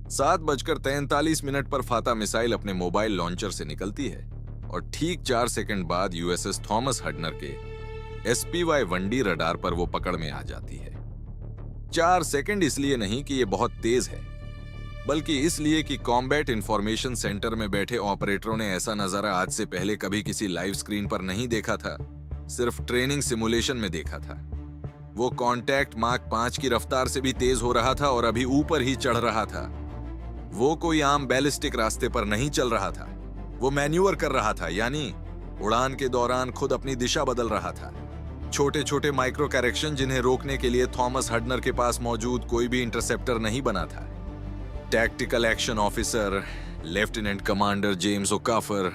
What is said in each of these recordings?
7:43 पर फाता मिसाइल अपने mobile launcher से निकलती है और ठीक 4 सेकंड बाद यूएसएस थॉमस हडनर के SPY-1D रडार पर वो पकड़ में आ जाती है। 4 सेकंड इसलिए नहीं कि ये बहुत तेज है, बल्कि इसलिए कि कॉम्बैट इंफॉर्मेशन सेंटर में बैठे ऑपरेटरों ने ऐसा नजारा आज से पहले कभी किसी लाइव स्क्रीन पर नहीं देखा था, सिर्फ ट्रेनिंग सिमुलेशन में देखा था। वो कॉन्टैक्ट मार्क 5 की रफ्तार से भी तेज हो रहा था और अभी ऊपर ही चढ़ रहा था। वो कोई आम बैलिस्टिक रास्ते पर नहीं चल रहा था, वो मैन्यूवर कर रहा था, यानी उड़ान के दौरान खुद अपनी दिशा बदल रहा था। छोटे छोटे माइक्रो करेक्शन जिन्हें रोकने के लिए थॉमस हडनर के पास मौजूद कोई भी इंटरसेप्टर नहीं बना था। Tactical action officer lieutenant commander James Okafor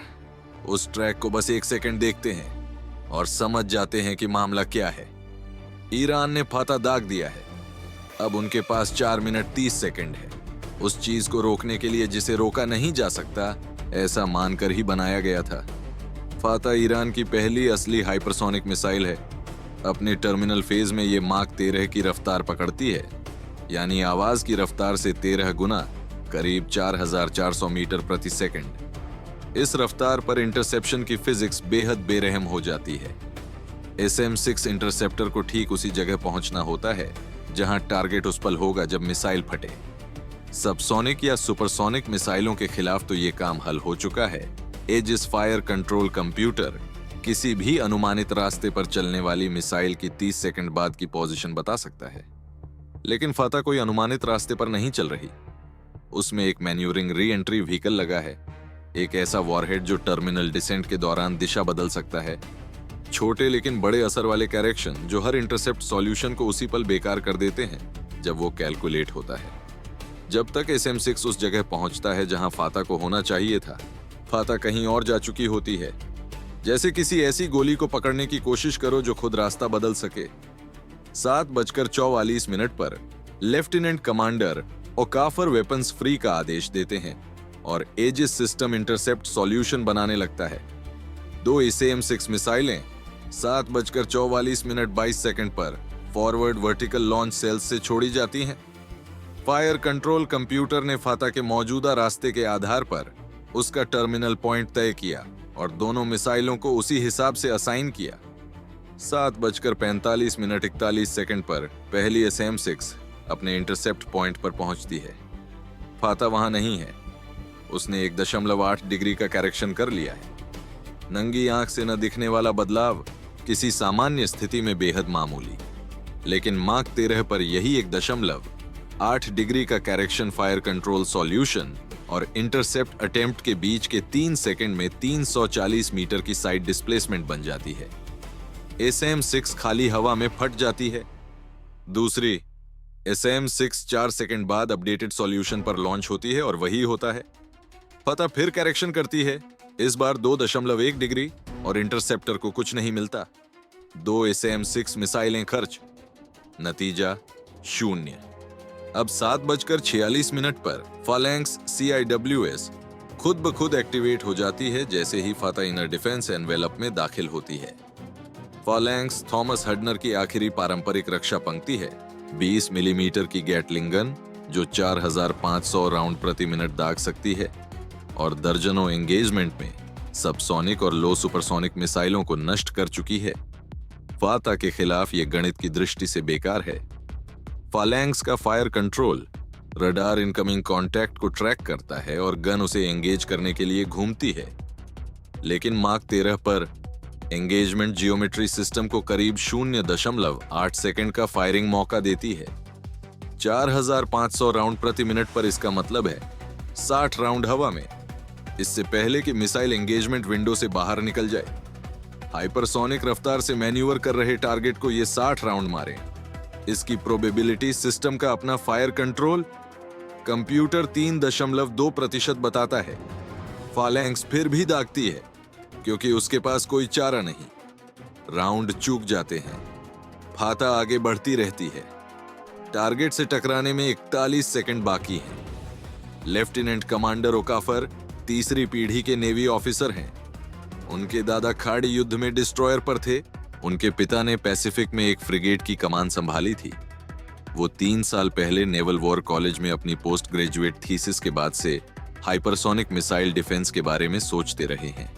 उस ट्रैक को बस 1 सेकंड देखते हैं और समझ जाते हैं कि मामला क्या है। ईरान ने फाता दाग दिया है। अब उनके पास 4 मिनट 30 सेकंड है उस चीज को रोकने के लिए जिसे रोका नहीं जा सकता, ऐसा मानकर ही बनाया गया था। फाता ईरान की पहली असली हाइपरसोनिक मिसाइल है। अपने टर्मिनल फेज में ये माक 13 की रफ्तार पकड़ती है, यानी आवाज की रफ्तार से 13 गुना, करीब 4400 मीटर प्रति सेकंड। इस रफ्तार पर इंटरसेप्शन की फिजिक्स बेहद बेरहम हो जाती है। SM-6 इंटरसेप्टर को ठीक उसी जगह पहुंचना होता है जहां टारगेट उस पल होगा जब मिसाइल फटे। सबसोनिक या सुपरसोनिक मिसाइलों के खिलाफ तो ये काम हल हो चुका है। एजिस फायर कंट्रोल कंप्यूटर किसी भी अनुमानित रास्ते पर चलने वाली मिसाइल की 30 सेकंड बाद की पोजीशन बता सकता है। लेकिन फाता कोई अनुमानित रास्ते पर नहीं चल रही। उसमें एक मैन्यूवरिंग री एंट्री व्हीकल लगा है, एक ऐसा वॉरहेड जो टर्मिनल डिसेंट के दौरान दिशा बदल सकता है, छोटे लेकिन बड़े असर वाले करेक्शन जो हर इंटरसेप्ट सॉल्यूशन को उसी पल बेकार कर देते हैं जब वो कैलकुलेट होता है। जब तक SM-6 उस जगह पहुंचता है जहां फाता को होना चाहिए था, फाता कहीं और जा चुकी होती है। जैसे किसी ऐसी गोली को पकड़ने की कोशिश करो जो खुद रास्ता बदल सके। 7:44 पर लेफ्टिनेंट कमांडर ओकाफर वेपन्स फ्री का आदेश देते हैं और एजिस सिस्टम इंटरसेप्ट सॉल्यूशन बनाने लगता है। 2 SM-6 मिसाइलें 7:44 पर फॉरवर्ड वर्टिकल लॉन्च सेल्स से छोड़ी जाती हैं। फायर कंट्रोल कंप्यूटर ने फाता के मौजूदा रास्ते के आधार पर उसका टर्मिनल पॉइंट तय किया और दोनों मिसाइलों को उसी हिसाब से असाइन किया। 7:45 पर पहली SM-6 अपने इंटरसेप्ट पॉइंट पर पहुंचती है। फाता वहां नहीं है। उसने 1.8 डिग्री का करेक्शन कर लिया है। नंगी आंख से न दिखने वाला बदलाव किसी सामान्य स्थिति में बेहद मामूली, लेकिन माक 13 पर यही 1.8 डिग्री का करेक्शन फायर कंट्रोल सॉल्यूशन और इंटरसेप्ट अटेम्प्ट के बीच के 3 सेकंड में 340 मीटर की साइड डिस्प्लेसमेंट बन जाती है। SM-6 खाली हवा में फट जाती है। दूसरी SM-6 4 सेकंड बाद अपडेटेड सॉल्यूशन पर लॉन्च होती है और वही होता है। फाता फिर करेक्शन करती है, इस बार 2.1 डिग्री, और इंटरसेप्टर को कुछ नहीं मिलता। 2 SM-6 मिसाइलें खर्च, नतीजा 0। अब 7:46 पर फालैंक्स CIWS खुद ब खुद एक्टिवेट हो जाती है जैसे ही फाता इनर डिफेंस एनवेलप में दाखिल होती है। फालैंक्स थॉमस हडनर की आखिरी पारंपरिक रक्षा पंक्ति है। 20 मिलीमीटर की गैटलिंग गन जो 4500 राउंड प्रति मिनट दाग सकती है और दर्जनों एंगेजमेंट में सबसोनिक और लो सुपरसोनिक मिसाइलों को नष्ट कर चुकी है। फाता के खिलाफ यह गणित की दृष्टि से बेकार है। फालैंक्स का fire control radar incoming contact को ट्रैक करता है और गन उसे एंगेज करने के लिए घूमती है, लेकिन मार्क 13 पर एंगेजमेंट जियोमेट्री सिस्टम को करीब 0.8 सेकंड का फायरिंग मौका देती है। 4500 राउंड प्रति मिनट पर इसका मतलब है 60 राउंड हवा में, इससे पहले कि मिसाइल एंगेजमेंट विंडो से बाहर निकल जाए। हाइपरसोनिक रफ्तार से मैन्यूवर कर रहे टारगेट को ये 60 राउंड मारे। इसकी प्रोबेबिलिटी सिस्टम का अपना फायर कंट्रोल कंप्यूटर 3.2% बताता है। फालैंक्स फिर भी दागती है क्योंकि उसके पास कोई चारा नहीं। राउंड चूक जाते हैं। फाता आगे बढ़ती रहती है। टारगेट से टकराने में 41 सेकंड बाकी हैं। लेफ्टिनेंट कमांडर ओकाफर तीसरी पीढ़ी के नेवी ऑफिसर हैं। उनके दादा खाड़ी युद्ध में डिस्ट्रॉयर पर थे। उनके पिता ने पैसिफिक में एक फ्रिगेट की कमान संभाली थी। वो 3 साल पहले नेवल वॉर कॉलेज में अपनी पोस्ट ग्रेजुएट थीसिस के बाद से हाइपरसोनिक मिसाइल डिफेंस के बारे में सोचते रहे हैं,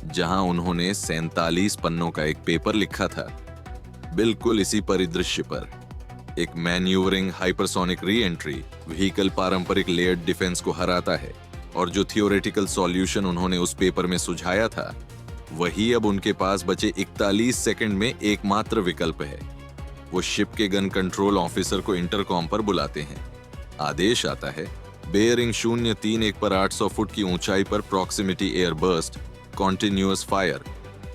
जहां उन्होंने 47 पन्नों का एक पेपर लिखा था बिल्कुल इसी परिदृश्य पर। एक manoeuvring hypersonic re entry vehicle पारंपरिक लेयर्ड डिफेंस को हराता है, और जो थियोरेटिकल सॉल्यूशन उन्होंने उस पेपर में सुझाया था वही अब उनके पास बचे 41 सेकंड में एकमात्र विकल्प है। वो शिप के गन कंट्रोल ऑफिसर को इंटरकॉम पर बुलाते हैं। आदेश आता है, बेयरिंग 031 पर 800 फुट की ऊंचाई पर proximity air burst, continuous fire,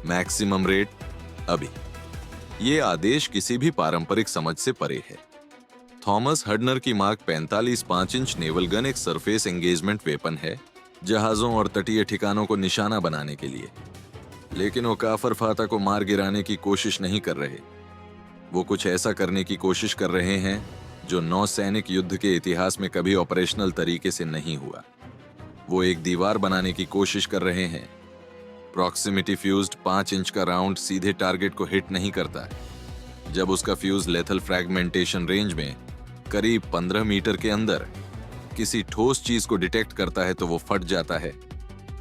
maximum rate अभी। ये आदेश किसी भी पारंपरिक समझ से परे है। थॉमस हडनर की मार्क 45 5 इंच नेवल गन एक सरफेस एंगेजमेंट वेपन है, जहाजों और तटीय ठिकानों को निशाना बनाने के लिए। लेकिन वो काफर फाता को मार गिराने की कोशिश नहीं कर रहे। वो कुछ ऐसा करने की कोशिश कर रहे हैं जो नौसैनिक युद्ध के इतिहास में कभी ऑपरेशनल तरीके से नहीं हुआ। वो एक दीवार बनाने की कोशिश कर रहे हैं। प्रॉक्सिमिटी फ्यूज्ड 5 इंच का राउंड सीधे टारगेट को हिट नहीं करता। जब उसका फ्यूज लेथल फ्रैगमेंटेशन रेंज में करीब 15 मीटर के अंदर किसी ठोस चीज को डिटेक्ट करता है तो वो फट जाता है,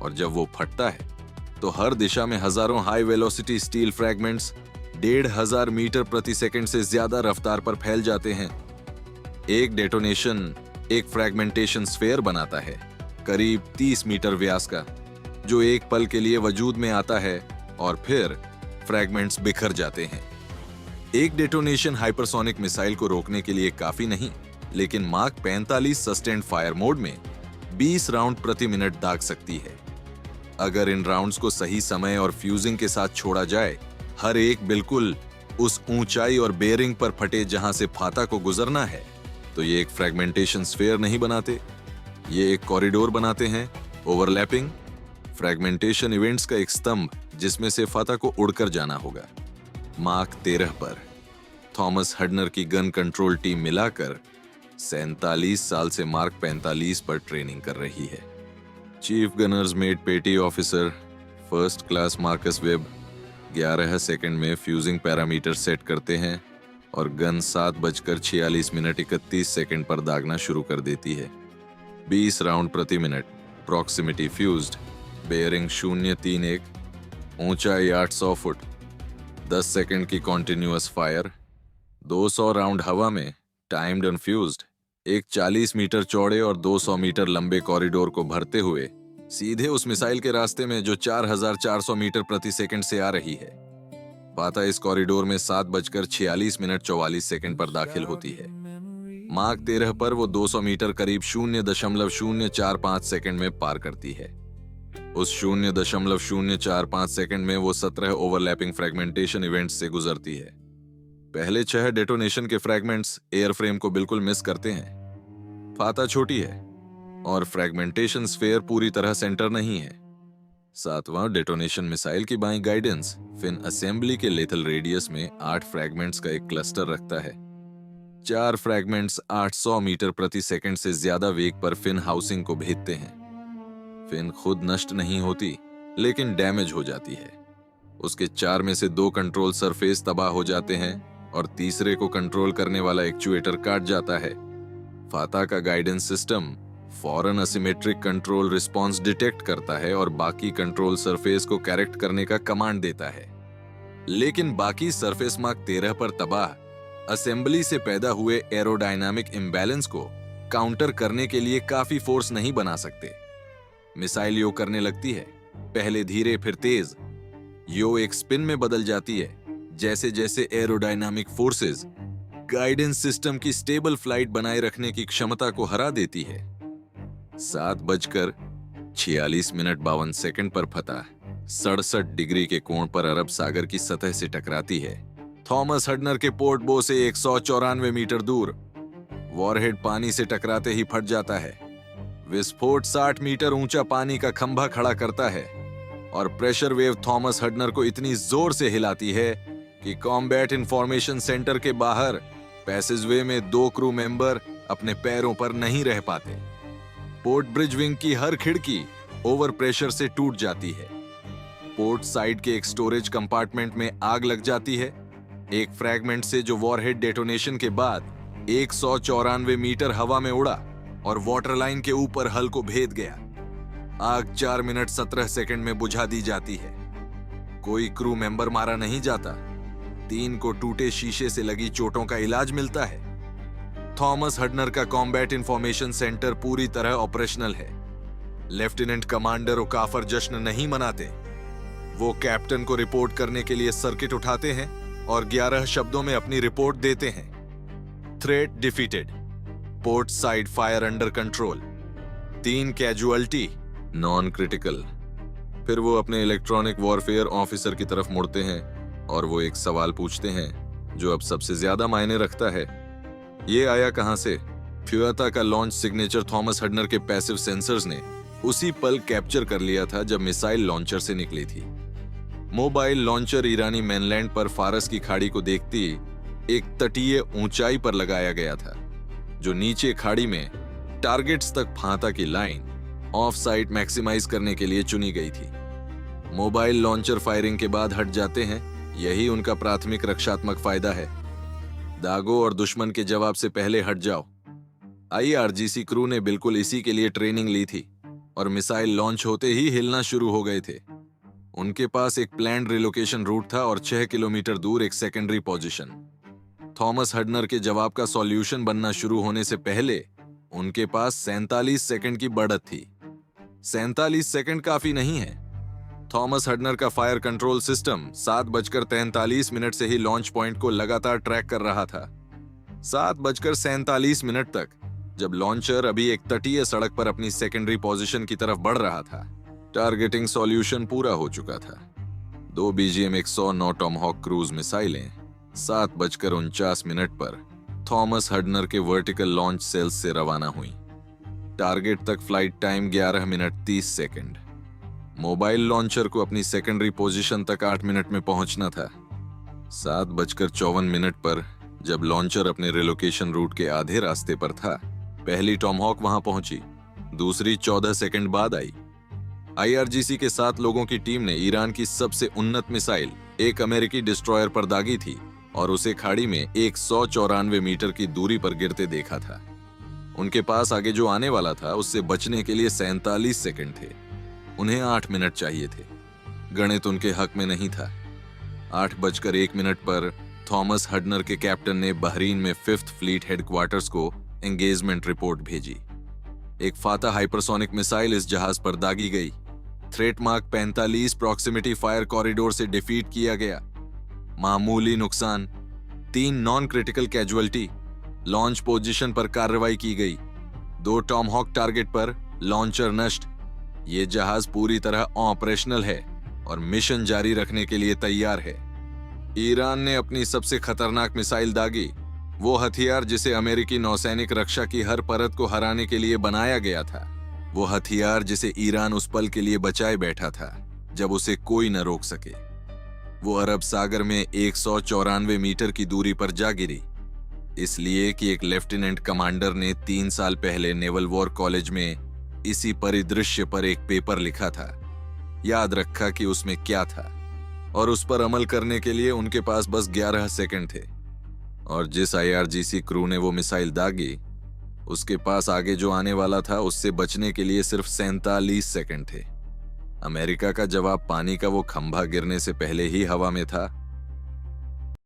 और जब वो फटता है तो हर दिशा में हजारों high velocity steel fragments 1500 meter प्रति सेकंड से ज्यादा रफ्तार पर फैल जाते हैं। एक डेटोनेशन एक फ्रैगमेंटेशन स्फेयर बनाता है, करीब 30 मीटर व्यास का, जो एक पल के लिए वजूद में आता है और फिर फ्रैगमेंट्स बिखर जाते हैं। एक डेटोनेशन हाइपरसोनिक मिसाइल को रोकने के लिए काफी नहीं, लेकिन मार्क 45 सस्टेन्ड फायर मोड में 20 राउंड प्रति मिनट दाग सकती है। अगर इन राउंड्स को सही समय और फ्यूजिंग के साथ छोड़ा जाए, हर एक बिल्कुल उस ऊंचाई और बेयरिंग पर फटे जहां से फाता को गुजरना है, तो ये एक फ्रैगमेंटेशन स्फेयर नहीं बनाते, ये एक कॉरिडोर बनाते हैं, ओवरलैपिंग फ्रैगमेंटेशन इवेंट्स का एक स्तंभ जिसमें से फाता को उड़कर जाना होगा। मार्क 13 पर थॉमस हडनर की गन कंट्रोल टीम मिलाकर 47 साल से मार्क 45 पर ट्रेनिंग कर रही है। चीफ गनर्स मेट पेटी officer first class Marcus web 11 second में फ्यूजिंग पैरामीटर सेट करते हैं और गन 7:46 पर दागना शुरू कर देती है। 20 राउंड प्रति मिनट, प्रॉक्सिमिटी फ्यूज्ड, बेयरिंग 031, ऊंचाई 800 फुट, 10 सेकंड की कॉन्टिन्यूअस फायर, 200 राउंड हवा में, टाइम्ड अनफ्यूज्ड, एक 40 मीटर चौड़े और 200 मीटर लंबे कॉरिडोर को भरते हुए सीधे उस मिसाइल के रास्ते में जो 4400 मीटर प्रति सेकंड से आ रही है। फाता इस कॉरिडोर में 7:46 पर दाखिल होती है। मार्क 13 पर वो 200 मीटर करीब 0.045 सेकंड में पार करती है। उस 0.045 सेकंड में वो 17 ओवरलैपिंग फ्रैगमेंटेशन इवेंट्स से गुजरती है। पहले 6 डेटोनेशन के फ्रैगमेंट्स एयरफ्रेम को बिल्कुल मिस करते हैं। फाता छोटी है और फ्रैगमेंटेशन स्फेयर पूरी तरह सेंटर नहीं है। 7वां डेटोनेशन मिसाइल की बाईं गाइडेंस फिन असेंबली के लेथल रेडियस में 8 फ्रैगमेंट्स का एक क्लस्टर रखता है। 4 फ्रैगमेंट्स 800 मीटर प्रति सेकंड से ज्यादा वेग पर फिन हाउसिंग को भेजते हैं। फिन खुद नष्ट नहीं होती, लेकिन डैमेज हो जाती है। उसके 4 में से 2 कंट्रोल सरफेस तबाह हो जाते हैं और तीसरे को कंट्रोल करने वाला एक्चुएटर काट जाता है। फाता का गाइडेंस सिस्टम फॉरन असिमेट्रिक कंट्रोल रिस्पॉन्स डिटेक्ट करता है और बाकी कंट्रोल सरफेस को करेक्ट करने का कमांड देता है। लेकिन बाकी सरफेस मार्क 13 पर तबाह असेंबली से पैदा हुए एरोडायनामिक इम्बैलेंस को काउंटर करने के लिए काफी फोर्स नहीं बना सकते। मिसाइल यो करने लगती है, पहले धीरे फिर तेज। यो एक स्पिन में बदल जाती है जैसे जैसे एरोडायनामिक फोर्सेस गाइडेंस सिस्टम की स्टेबल फ्लाइट बनाए रखने की क्षमता को हरा देती है। 7:46 पर फता 67 डिग्री के कोण पर अरब सागर की सतह से टकराती है। थॉमस हडनर के पोर्ट बो से 194 मीटर दूर वॉरहेड पानी से टकराते ही फट जाता है। विस्फोट 60 मीटर ऊंचा पानी का खंभा खड़ा करता है और प्रेशर वेव थॉमस हडनर को इतनी जोर से हिलाती है कि कॉम्बैट इंफॉर्मेशन सेंटर के बाहर पैसेजवे में 2 क्रू मेंबर अपने पैरों पर नहीं रह पाते। पोर्ट ब्रिज विंग की हर खिड़की ओवर प्रेशर से टूट जाती है। पोर्ट साइड के एक स्टोरेज कंपार्टमेंट में आग लग जाती है। एक फ्रैगमेंट से जो वॉरहेड डेटोनेशन के बाद 194 मीटर हवा में उड़ा और वाटरलाइन के ऊपर हल को भेद गया। आग 4 मिनट 17 सेकंड में बुझा दी जाती है। कोई क्रू मेंबर मारा नहीं जाता। 3 को टूटे शीशे से लगी चोटों का इलाज मिलता है। थॉमस हडनर का कॉम्बैट इंफॉर्मेशन सेंटर पूरी तरह ऑपरेशनल है। लेफ्टिनेंट कमांडर ओकाफर जश्न नहीं मनाते। वो कैप्टन को रिपोर्ट करने के लिए सर्किट उठाते हैं और 11 शब्दों में अपनी रिपोर्ट देते हैं। Threat defeated, port side fire under control, 3 casualty, non critical. फिर वो अपने इलेक्ट्रॉनिक वॉरफेयर ऑफिसर की तरफ मुड़ते हैं और वो एक सवाल पूछते हैं जो अब सबसे ज्यादा मायने रखता है। ये आया कहां से? फ्यूता का लॉन्च सिग्नेचर थॉमस हडनर के पैसिव सेंसर्स ने उसी पल कैप्चर कर लिया था जब मिसाइल लॉन्चर से निकली थी। मोबाइल लॉन्चर ईरानी मेनलैंड पर फारस की खाड़ी को देखती एक तटीय ऊंचाई पर लगाया गया था, जो नीचे खाड़ी में टारगेट्स तक फांता की लाइन ऑफ साइट मैक्सिमाइज करने के लिए चुनी गई थी। मोबाइल लॉन्चर फायरिंग के बाद हट जाते हैं, यही उनका प्राथमिक रक्षात्मक फायदा है। दागो और दुश्मन के जवाब से पहले हट जाओ। IRGC क्रू ने बिल्कुल इसी के लिए ट्रेनिंग ली थी और मिसाइल लॉन्च होते ही हिलना शुरू हो गए थे। उनके पास एक प्लान्ड रिलोकेशन रूट था और 6 किलोमीटर दूर एक सेकेंडरी पोजीशन। थॉमस हडनर के जवाब का सॉल्यूशन बनना शुरू होने से पहले उनके पास 47 सेकंड की बढ़त थी। 47 सेकंड काफी नहीं है। थॉमस हडनर का फायर कंट्रोल सिस्टम 7:43 से ही लॉन्च पॉइंट को लगातार ट्रैक कर रहा था। 7:47 तक, जब लॉन्चर अभी एक तटीय सड़क पर अपनी सेकेंडरी पोजीशन की तरफ बढ़ रहा था, टारगेटिंग सॉल्यूशन पूरा हो चुका था। 2 BGM 109 टॉमहॉक क्रूज मिसाइलें 7:49 पर थॉमस हडनर के वर्टिकल लॉन्च सेल्स से रवाना हुई। टारगेट तक flight time 11 minute 30 second. Mobile launcher को अपनी सेकेंडरी पोजीशन तक 8 मिनट में पहुंचना था। 7:54 पर जब लॉन्चर अपने रिलोकेशन रूट के आधे रास्ते पर था, पहली टॉमहॉक वहां पहुंची, दूसरी 14 सेकंड बाद आई। IRGC के 7 लोगों की टीम ने ईरान की सबसे उन्नत मिसाइल एक अमेरिकी डिस्ट्रॉयर पर दागी थी और उसे खाड़ी में 194 मीटर की दूरी पर गिरते देखा था। उनके पास आगे जो आने वाला था उससे बचने के लिए 47 सेकंड थे। उन्हें 8 मिनट चाहिए थे। गणित उनके हक में नहीं था। 8:01 पर थॉमस हडनर के कैप्टन ने बहरीन में 5th फ्लीट हेडक्वार्टर्स को एंगेजमेंट रिपोर्ट भेजी। एक फाता हाइपरसोनिक मिसाइल इस जहाज पर दागी गई। Threat mark 45 proximity fire corridor से डिफीट किया गया। मामूली नुकसान, 3 non critical casualty. Launch position पर कार्रवाई की गई। 2 टॉमहॉक टारगेट पर, लॉन्चर नष्ट। ये जहाज पूरी तरह ऑपरेशनल है और मिशन जारी रखने के लिए तैयार है। ईरान ने अपनी सबसे खतरनाक मिसाइल दागी, वो हथियार जिसे अमेरिकी नौसैनिक रक्षा की हर परत को हराने के लिए बनाया गया था। वो हथियार जिसे ईरान उस पल के लिए बचाए बैठा था जब उसे कोई न रोक सके। वो अरब सागर में 194 मीटर की दूरी पर जा गिरी, इसलिए कि एक लेफ्टिनेंट कमांडर ने 3 साल पहले नेवल वॉर कॉलेज में इसी परिदृश्य पर एक पेपर लिखा था। याद रखा कि उसमें क्या था और उस पर अमल करने के लिए उनके पास बस 11 सेकंड थे। और जिस IRGC क्रू ने वो मिसाइल दागी, उसके पास आगे जो आने वाला था उससे बचने के लिए सिर्फ 47 सेकंड थे। अमेरिका का जवाब पानी का वो खंभा गिरने से पहले ही हवा में था